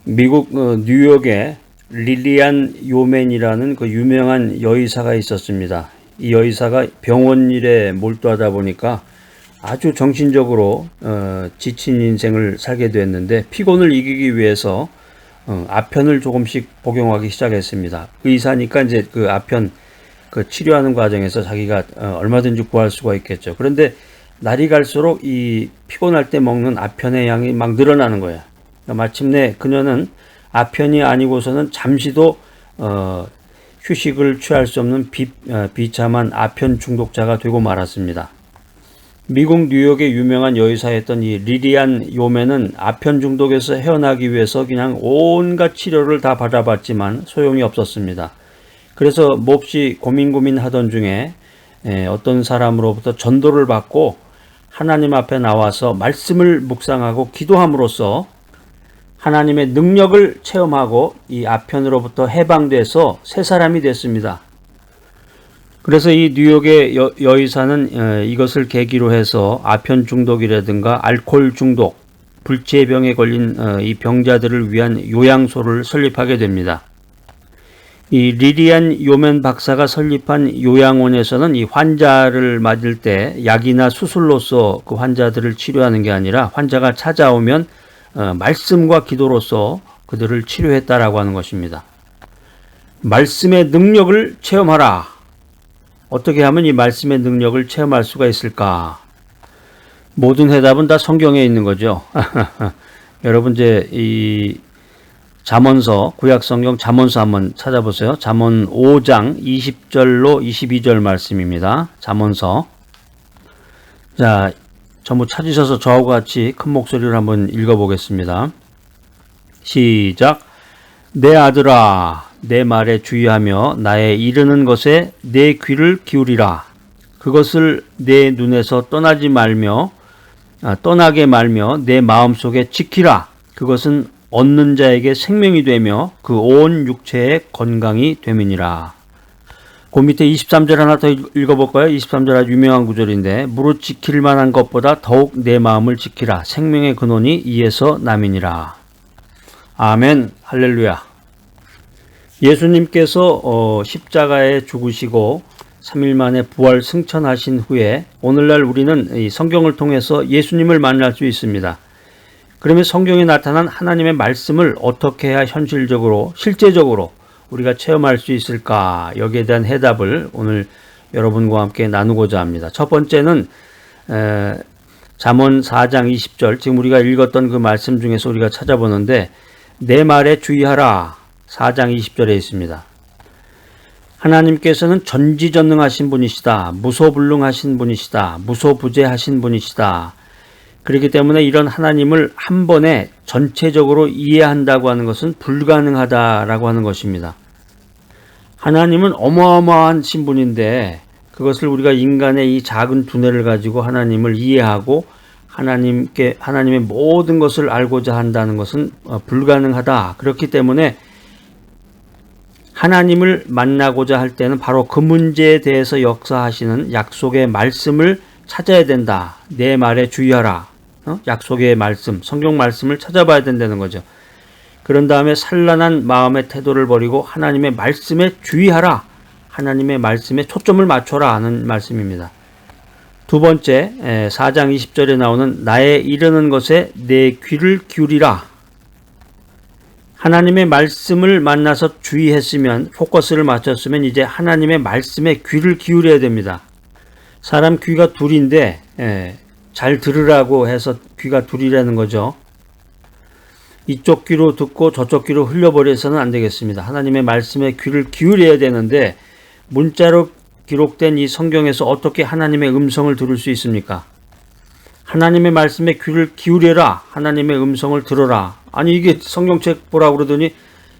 미국 뉴욕에 릴리안 요맨이라는 그 유명한 여의사가 있었습니다. 이 여의사가 병원 일에 몰두하다 보니까 아주 정신적으로 지친 인생을 살게 됐는데, 피곤을 이기기 위해서 아편을 조금씩 복용하기 시작했습니다. 의사니까 이제 그 아편 그 치료하는 과정에서 자기가 얼마든지 구할 수가 있겠죠. 그런데 날이 갈수록 이 피곤할 때 먹는 아편의 양이 막 늘어나는 거예요. 마침내 그녀는 아편이 아니고서는 잠시도 휴식을 취할 수 없는 비참한 아편 중독자가 되고 말았습니다. 미국 뉴욕의 유명한 여의사였던 이 리리안 요맨은 아편 중독에서 헤어나기 위해서 그냥 온갖 치료를 다 받아봤지만 소용이 없었습니다. 그래서 몹시 고민하던 중에 어떤 사람으로부터 전도를 받고 하나님 앞에 나와서 말씀을 묵상하고 기도함으로써 하나님의 능력을 체험하고 이 아편으로부터 해방돼서 새 사람이 됐습니다. 그래서 이 뉴욕의 여의사는 이것을 계기로 해서 아편 중독이라든가 알코올 중독, 불치병에 걸린 이 병자들을 위한 요양소를 설립하게 됩니다. 이 리리안 요맨 박사가 설립한 요양원에서는 이 환자를 맞을 때 약이나 수술로서 그 환자들을 치료하는 게 아니라 환자가 찾아오면 말씀과 기도로서 그들을 치료했다라고 하는 것입니다. 말씀의 능력을 체험하라. 어떻게 하면 이 말씀의 능력을 체험할 수가 있을까? 모든 해답은 다 성경에 있는 거죠. 여러분 이제 이 잠언서, 구약성경 잠언서 한번 찾아보세요. 잠언 5장 20절로 22절 말씀입니다. 잠언서. 자, 전부 찾으셔서 저하고 같이 큰 목소리로 한번 읽어보겠습니다. 시작. 내 아들아, 내 말에 주의하며 나의 이르는 것에 내 귀를 기울이라. 그것을 내 눈에서 떠나게 말며 내 마음속에 지키라. 그것은 얻는 자에게 생명이 되며 그 온 육체의 건강이 됨이니라. 그 밑에 23절 하나 더 읽어볼까요? 23절 아주 유명한 구절인데, 무릇 지킬 만한 것보다 더욱 내 마음을 지키라. 생명의 근원이 이에서 남이니라. 아멘. 할렐루야. 예수님께서 십자가에 죽으시고 3일 만에 부활 승천하신 후에 오늘날 우리는 이 성경을 통해서 예수님을 만날 수 있습니다. 그러면 성경에 나타난 하나님의 말씀을 어떻게 해야 현실적으로, 실제적으로 우리가 체험할 수 있을까? 여기에 대한 해답을 오늘 여러분과 함께 나누고자 합니다. 첫 번째는 잠언 4장 20절, 지금 우리가 읽었던 그 말씀 중에서 우리가 찾아보는데, 내 말에 주의하라. 4장 20절에 있습니다. 하나님께서는 전지전능하신 분이시다. 무소불능하신 분이시다. 무소부재하신 분이시다. 그렇기 때문에 이런 하나님을 한 번에 전체적으로 이해한다고 하는 것은 불가능하다라고 하는 것입니다. 하나님은 어마어마하신 분인데 그것을 우리가 인간의 이 작은 두뇌를 가지고 하나님을 이해하고 하나님의 모든 것을 알고자 한다는 것은 불가능하다. 그렇기 때문에 하나님을 만나고자 할 때는 바로 그 문제에 대해서 역사하시는 약속의 말씀을 찾아야 된다. 내 말에 주의하라. 약속의 말씀, 성경 말씀을 찾아봐야 된다는 거죠. 그런 다음에 산란한 마음의 태도를 버리고 하나님의 말씀에 주의하라. 하나님의 말씀에 초점을 맞춰라 하는 말씀입니다. 두 번째, 4장 20절에 나오는 나의 이르는 것에 내 귀를 기울이라. 하나님의 말씀을 만나서 주의했으면, 포커스를 맞췄으면 이제 하나님의 말씀에 귀를 기울여야 됩니다. 사람 귀가 둘인데 잘 들으라고 해서 귀가 둘이라는 거죠. 이쪽 귀로 듣고 저쪽 귀로 흘려버려서는 안 되겠습니다. 하나님의 말씀에 귀를 기울여야 되는데, 문자로 기록된 이 성경에서 어떻게 하나님의 음성을 들을 수 있습니까? 하나님의 말씀에 귀를 기울여라. 하나님의 음성을 들어라. 아니, 이게 성경책 보라고 그러더니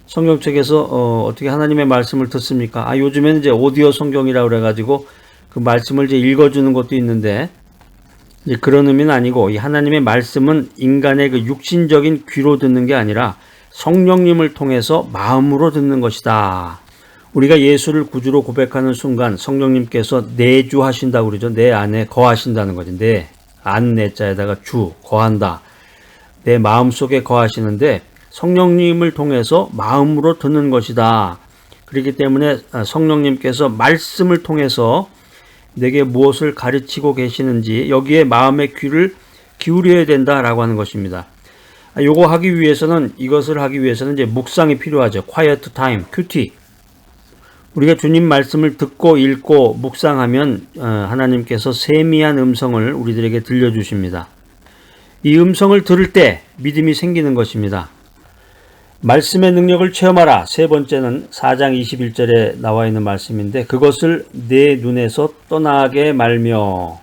성경책에서 어떻게 하나님의 말씀을 듣습니까? 요즘에는 이제 오디오 성경이라고 그래가지고 그 말씀을 이제 읽어주는 것도 있는데, 이제 그런 의미는 아니고, 이 하나님의 말씀은 인간의 그 육신적인 귀로 듣는 게 아니라 성령님을 통해서 마음으로 듣는 것이다. 우리가 예수를 구주로 고백하는 순간 성령님께서 내주하신다고 그러죠. 내 안에 거하신다는 거죠. 내 안 내자에다가 주, 거한다. 내 마음속에 거하시는데, 성령님을 통해서 마음으로 듣는 것이다. 그렇기 때문에 성령님께서 말씀을 통해서 내게 무엇을 가르치고 계시는지 여기에 마음의 귀를 기울여야 된다라고 하는 것입니다. 이것을 하기 위해서는 이제 묵상이 필요하죠. quiet time, QT. 우리가 주님 말씀을 듣고 읽고 묵상하면 하나님께서 세미한 음성을 우리들에게 들려주십니다. 이 음성을 들을 때 믿음이 생기는 것입니다. 말씀의 능력을 체험하라. 세 번째는 4장 21절에 나와 있는 말씀인데 그것을 내 눈에서 떠나게 말며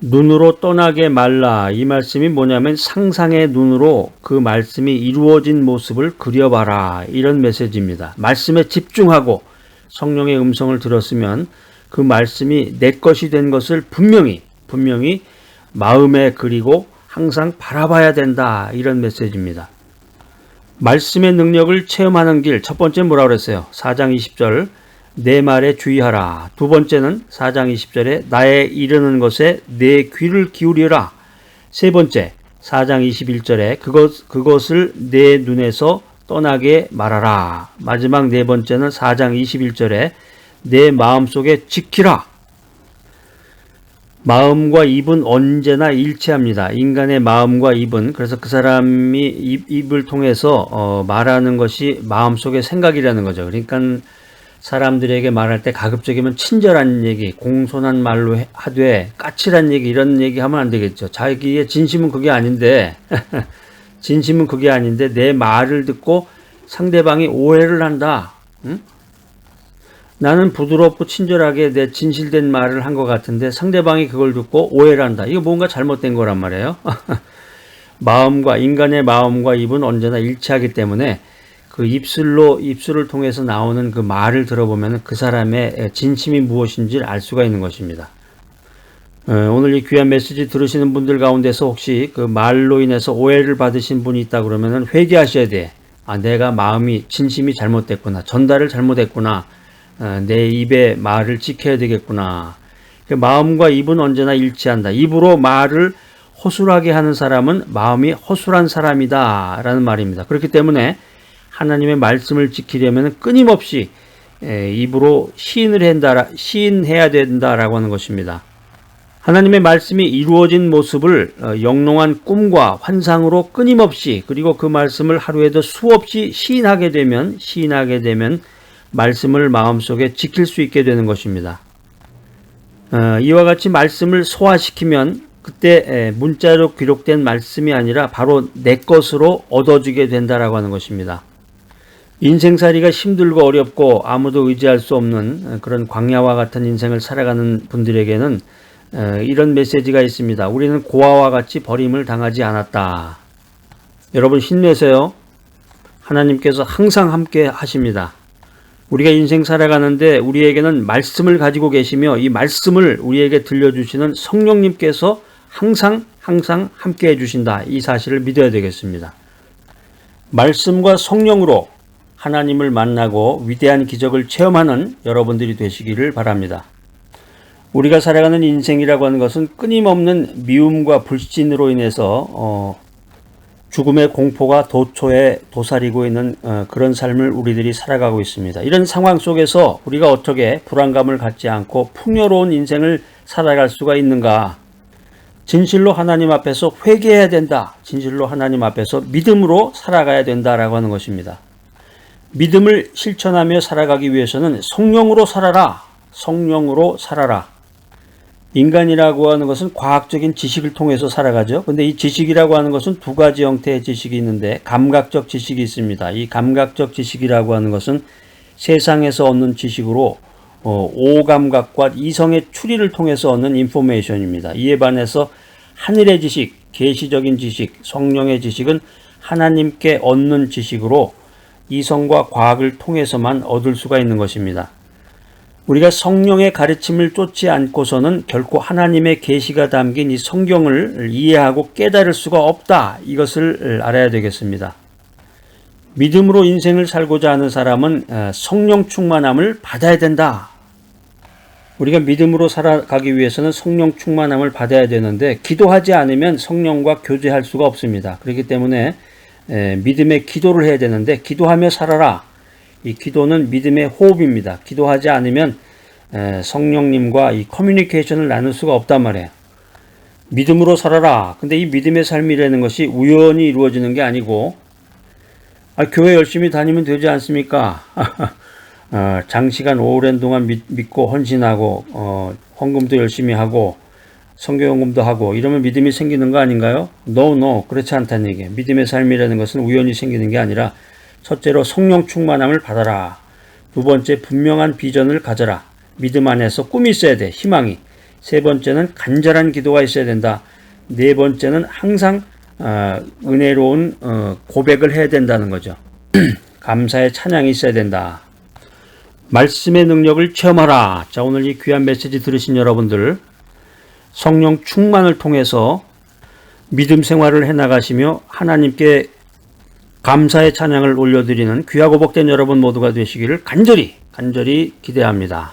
눈으로 떠나게 말라. 이 말씀이 뭐냐면 상상의 눈으로 그 말씀이 이루어진 모습을 그려봐라. 이런 메시지입니다. 말씀에 집중하고 성령의 음성을 들었으면 그 말씀이 내 것이 된 것을 분명히 마음에 그리고 항상 바라봐야 된다. 이런 메시지입니다. 말씀의 능력을 체험하는 길, 첫 번째 뭐라고 그랬어요? 4장 20절 내 말에 주의하라. 두 번째는 4장 20절에 나의 이르는 것에 내 귀를 기울여라. 세 번째 4장 21절에 그것을 내 눈에서 떠나게 말하라. 마지막 네 번째는 4장 21절에 내 마음속에 지키라. 마음과 입은 언제나 일치합니다. 인간의 마음과 입은, 그래서 그 사람이 입을 통해서 말하는 것이 마음속의 생각이라는 거죠. 그러니까 사람들에게 말할 때 가급적이면 친절한 얘기, 공손한 말로 하되 까칠한 얘기, 이런 얘기 하면 안 되겠죠. 자기의 진심은 그게 아닌데 내 말을 듣고 상대방이 오해를 한다. 응? 나는 부드럽고 친절하게 내 진실된 말을 한 것 같은데 상대방이 그걸 듣고 오해를 한다. 이거 뭔가 잘못된 거란 말이에요. 인간의 마음과 입은 언제나 일치하기 때문에 그 입술을 통해서 나오는 그 말을 들어보면 그 사람의 진심이 무엇인지를 알 수가 있는 것입니다. 오늘 이 귀한 메시지 들으시는 분들 가운데서 혹시 그 말로 인해서 오해를 받으신 분이 있다 그러면 회개하셔야 돼. 내가 진심이 잘못됐구나. 전달을 잘못했구나. 내 입의 말을 지켜야 되겠구나. 마음과 입은 언제나 일치한다. 입으로 말을 허술하게 하는 사람은 마음이 허술한 사람이다 라는 말입니다. 그렇기 때문에 하나님의 말씀을 지키려면 끊임없이 입으로 시인해야 된다라고 하는 것입니다. 하나님의 말씀이 이루어진 모습을 영롱한 꿈과 환상으로 끊임없이, 그리고 그 말씀을 하루에도 수없이 시인하게 되면 말씀을 마음속에 지킬 수 있게 되는 것입니다. 이와 같이 말씀을 소화시키면 그때 문자로 기록된 말씀이 아니라 바로 내 것으로 얻어지게 된다라고 하는 것입니다. 인생살이가 힘들고 어렵고 아무도 의지할 수 없는 그런 광야와 같은 인생을 살아가는 분들에게는 이런 메시지가 있습니다. 우리는 고아와 같이 버림을 당하지 않았다. 여러분 힘내세요. 하나님께서 항상 함께 하십니다. 우리가 인생 살아가는데 우리에게는 말씀을 가지고 계시며 이 말씀을 우리에게 들려주시는 성령님께서 항상 함께 해주신다. 이 사실을 믿어야 되겠습니다. 말씀과 성령으로 하나님을 만나고 위대한 기적을 체험하는 여러분들이 되시기를 바랍니다. 우리가 살아가는 인생이라고 하는 것은 끊임없는 미움과 불신으로 인해서 죽음의 공포가 도초에 도사리고 있는 그런 삶을 우리들이 살아가고 있습니다. 이런 상황 속에서 우리가 어떻게 불안감을 갖지 않고 풍요로운 인생을 살아갈 수가 있는가? 진실로 하나님 앞에서 회개해야 된다. 진실로 하나님 앞에서 믿음으로 살아가야 된다라고 하는 것입니다. 믿음을 실천하며 살아가기 위해서는 성령으로 살아라. 성령으로 살아라. 인간이라고 하는 것은 과학적인 지식을 통해서 살아가죠. 근데 이 지식이라고 하는 것은 두 가지 형태의 지식이 있는데 감각적 지식이 있습니다. 이 감각적 지식이라고 하는 것은 세상에서 얻는 지식으로 오감각과 이성의 추리를 통해서 얻는 인포메이션입니다. 이에 반해서 하늘의 지식, 계시적인 지식, 성령의 지식은 하나님께 얻는 지식으로 이성과 과학을 통해서만 얻을 수가 있는 것입니다. 우리가 성령의 가르침을 쫓지 않고서는 결코 하나님의 계시가 담긴 이 성경을 이해하고 깨달을 수가 없다. 이것을 알아야 되겠습니다. 믿음으로 인생을 살고자 하는 사람은 성령 충만함을 받아야 된다. 우리가 믿음으로 살아가기 위해서는 성령 충만함을 받아야 되는데 기도하지 않으면 성령과 교제할 수가 없습니다. 그렇기 때문에 믿음의 기도를 해야 되는데 기도하며 살아라. 이 기도는 믿음의 호흡입니다. 기도하지 않으면 성령님과 이 커뮤니케이션을 나눌 수가 없단 말이에요. 믿음으로 살아라. 근데 이 믿음의 삶이라는 것이 우연히 이루어지는 게 아니고 교회 열심히 다니면 되지 않습니까? 장시간 오랜 동안 믿고 헌신하고 헌금도 열심히 하고 선교연금도 하고 이러면 믿음이 생기는 거 아닌가요? No, 그렇지 않다는 얘기예요. 믿음의 삶이라는 것은 우연히 생기는 게 아니라 첫째로 성령 충만함을 받아라. 두 번째, 분명한 비전을 가져라. 믿음 안에서 꿈이 있어야 돼. 희망이. 세 번째는 간절한 기도가 있어야 된다. 네 번째는 항상 은혜로운 고백을 해야 된다는 거죠. 감사의 찬양이 있어야 된다. 말씀의 능력을 체험하라. 자, 오늘 이 귀한 메시지 들으신 여러분들, 성령 충만을 통해서 믿음 생활을 해나가시며 하나님께 감사의 찬양을 올려드리는 귀하고 복된 여러분 모두가 되시기를 간절히 기대합니다.